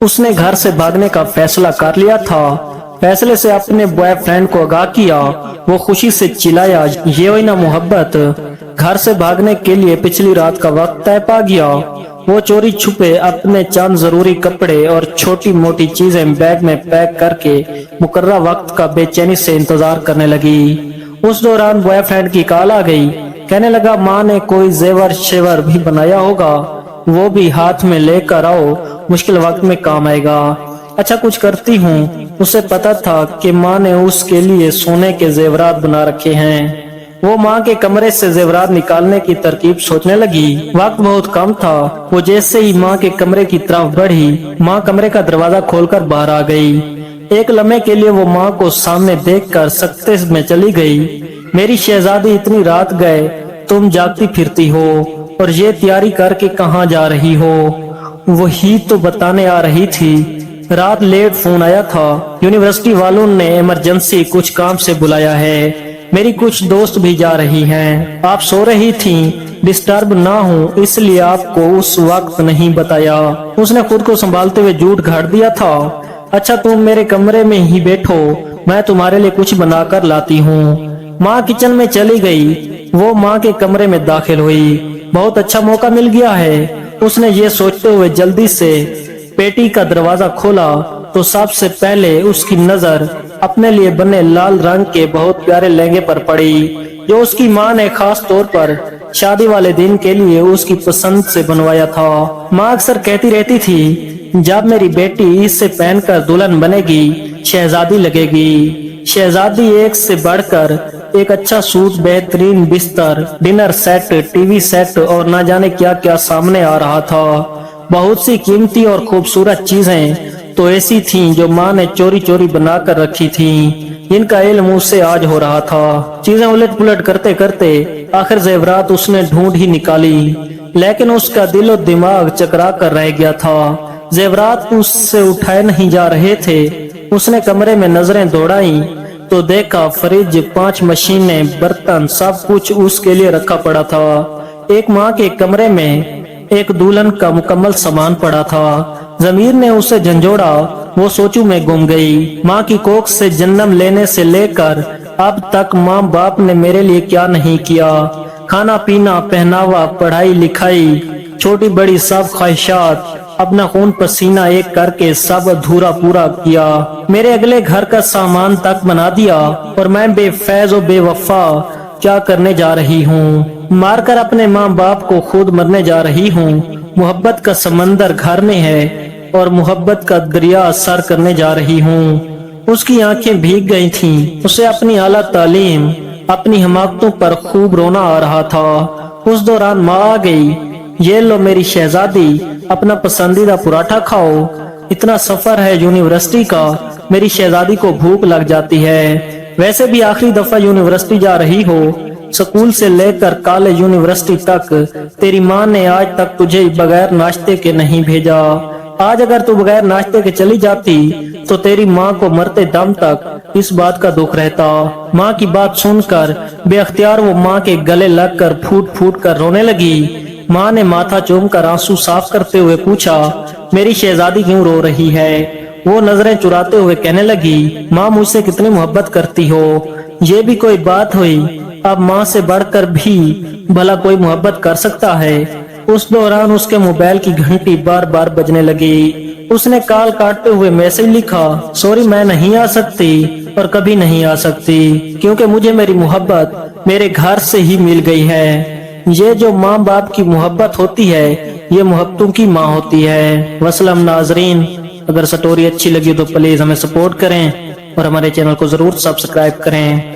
اس نے گھر سے بھاگنے کا فیصلہ کر لیا تھا۔ فیصلے سے اپنے بوائے فرینڈ کو آگاہ کیا۔ وہ خوشی سے چلایا، یہ ہوئی نا محبت۔ گھر سے بھاگنے کے لیے پچھلی رات کا وقت طے پا گیا۔ وہ چوری چھپے اپنے چند ضروری کپڑے اور چھوٹی موٹی چیزیں بیگ میں پیک کر کے مقررہ وقت کا بے چینی سے انتظار کرنے لگی۔ اس دوران بوائے فرینڈ کی کال آ گئی۔ کہنے لگا ماں نے کوئی زیور شیور بھی بنایا ہوگا، وہ بھی ہاتھ میں لے کر آؤ، مشکل وقت میں کام آئے گا۔ اچھا کچھ کرتی ہوں۔ اسے پتا تھا کہ ماں نے اس کے لیے سونے کے زیورات بنا رکھے ہیں۔ وہ ماں کے کمرے سے زیورات نکالنے کی ترکیب سوچنے لگی۔ وقت بہت کم تھا۔ وہ جیسے ہی ماں کے کمرے کی طرف بڑھی، ماں کمرے کا دروازہ کھول کر باہر آ گئی۔ ایک لمحے کے لیے وہ ماں کو سامنے دیکھ کر سکتے میں چلی گئی۔ میری شہزادی، اتنی رات گئے تم جاگتی پھرتی ہو اور یہ تیاری کر کے کہاں جا رہی ہو؟ وہی تو بتانے آ رہی تھی۔ رات لیٹ فون آیا تھا، یونیورسٹی والوں نے ایمرجنسی کچھ کام سے بلایا ہے، میری کچھ دوست بھی جا رہی ہیں۔ آپ سو رہی تھیں، ڈسٹرب نہ ہوں اس لیے آپ کو اس وقت نہیں بتایا۔ اس نے خود کو سنبھالتے ہوئے جھوٹ گھاڑ دیا تھا۔ اچھا تم میرے کمرے میں ہی بیٹھو، میں تمہارے لیے کچھ بنا کر لاتی ہوں۔ ماں کچن میں چلی گئی۔ وہ ماں کے کمرے میں داخل ہوئی۔ بہت اچھا موقع مل گیا ہے، اس نے یہ سوچتے ہوئے جلدی سے پیٹی کا دروازہ کھولا تو سب سے پہلے اس کی نظر اپنے لیے بنے لال رنگ کے بہت پیارے لہنگے پر پڑی، جو اس کی ماں نے خاص طور پر شادی والے دن کے لیے اس کی پسند سے بنوایا تھا۔ ماں اکثر کہتی رہتی تھی، جب میری بیٹی اس سے پہن کر دلہن بنے گی، شہزادی لگے گی۔ شہزادی ایک سے بڑھ کر ایک اچھا سوٹ، بہترین بستر، dinner set, TV set اور نہ جانے کیا کیا سامنے آ رہا تھا۔ بہت سی قیمتی اور خوبصورت چیزیں تو ایسی تھیں جو ماں نے چوری چوری بنا کر رکھی تھیں، جن کا علم اس سے آج ہو رہا تھا۔ چیزیں الٹ پلٹ کرتے کرتے آخر زیورات اس نے ڈھونڈ ہی نکالی، لیکن اس کا دل و دماغ چکرا کر رہ گیا تھا۔ زیورات اس سے اٹھائے نہیں جا رہے تھے۔ اس نے کمرے میں نظریں دوڑائیں تو دیکھا فریج، 5 مشینیں، برتن، سب کچھ اس کے لیے رکھا پڑا تھا۔ ایک ماں کے کمرے میں ایک دلہن کا مکمل سامان پڑا تھا۔ ضمیر نے اسے جھنجھوڑا، وہ سوچوں میں گم گئی۔ ماں کی کوکھ سے جنم لینے سے لے کر اب تک ماں باپ نے میرے لیے کیا نہیں کیا؟ کھانا پینا، پہناوا، پڑھائی لکھائی، چھوٹی بڑی سب خواہشات، اپنا خون پسینہ ایک کر کے سب ادھورا پورا کیا۔ میرے اگلے گھر کا سامان تک بنا دیا، اور میں بے فیض و بے وفا کیا کرنے جا رہی ہوں؟ مار کر اپنے ماں باپ کو خود مرنے جا رہی ہوں۔ محبت کا سمندر گھر میں ہے اور محبت کا دریا سر کرنے جا رہی ہوں۔ اس کی آنکھیں بھیگ گئی تھیں۔ اسے اپنی اعلیٰ تعلیم، اپنی حماقتوں پر خوب رونا آ رہا تھا۔ اس دوران ماں آ گئی۔ یہ لو میری شہزادی، اپنا پسندیدہ پراٹھا کھاؤ، اتنا سفر ہے یونیورسٹی کا، میری شہزادی کو بھوک لگ جاتی ہے۔ ویسے بھی آخری دفعہ یونیورسٹی جا رہی ہو، سکول سے لے کر کالج یونیورسٹی تک تیری ماں نے آج تک تجھے بغیر ناشتے کے نہیں بھیجا۔ آج اگر تو بغیر ناشتے کے چلی جاتی تو تیری ماں کو مرتے دم تک اس بات کا دکھ رہتا۔ ماں کی بات سن کر بے اختیار وہ ماں کے گلے لگ کر پھوٹ پھوٹ کر رونے لگی۔ ماں نے ماتھا چوم کر آنسو صاف کرتے ہوئے پوچھا، میری شہزادی کیوں رو رہی ہے؟ وہ نظریں چراتے ہوئے کہنے لگی، ماں مجھ سے کتنی محبت کرتی ہو، یہ بھی کوئی بات ہوئی؟ اب ماں سے بڑھ کر بھی بھلا کوئی محبت کر سکتا ہے؟ اس دوران اس کے موبائل کی گھنٹی بار بار بجنے لگی۔ اس نے کال کاٹتے ہوئے میسج لکھا، سوری میں نہیں آ سکتی اور کبھی نہیں آ سکتی، کیونکہ مجھے میری محبت میرے گھر سے ہی مل گئی ہے۔ یہ جو ماں باپ کی محبت ہوتی ہے، یہ محبتوں کی ماں ہوتی ہے۔ وسلم ناظرین، اگر سٹوری اچھی لگی تو پلیز ہمیں سپورٹ کریں اور ہمارے چینل کو ضرور سبسکرائب کریں۔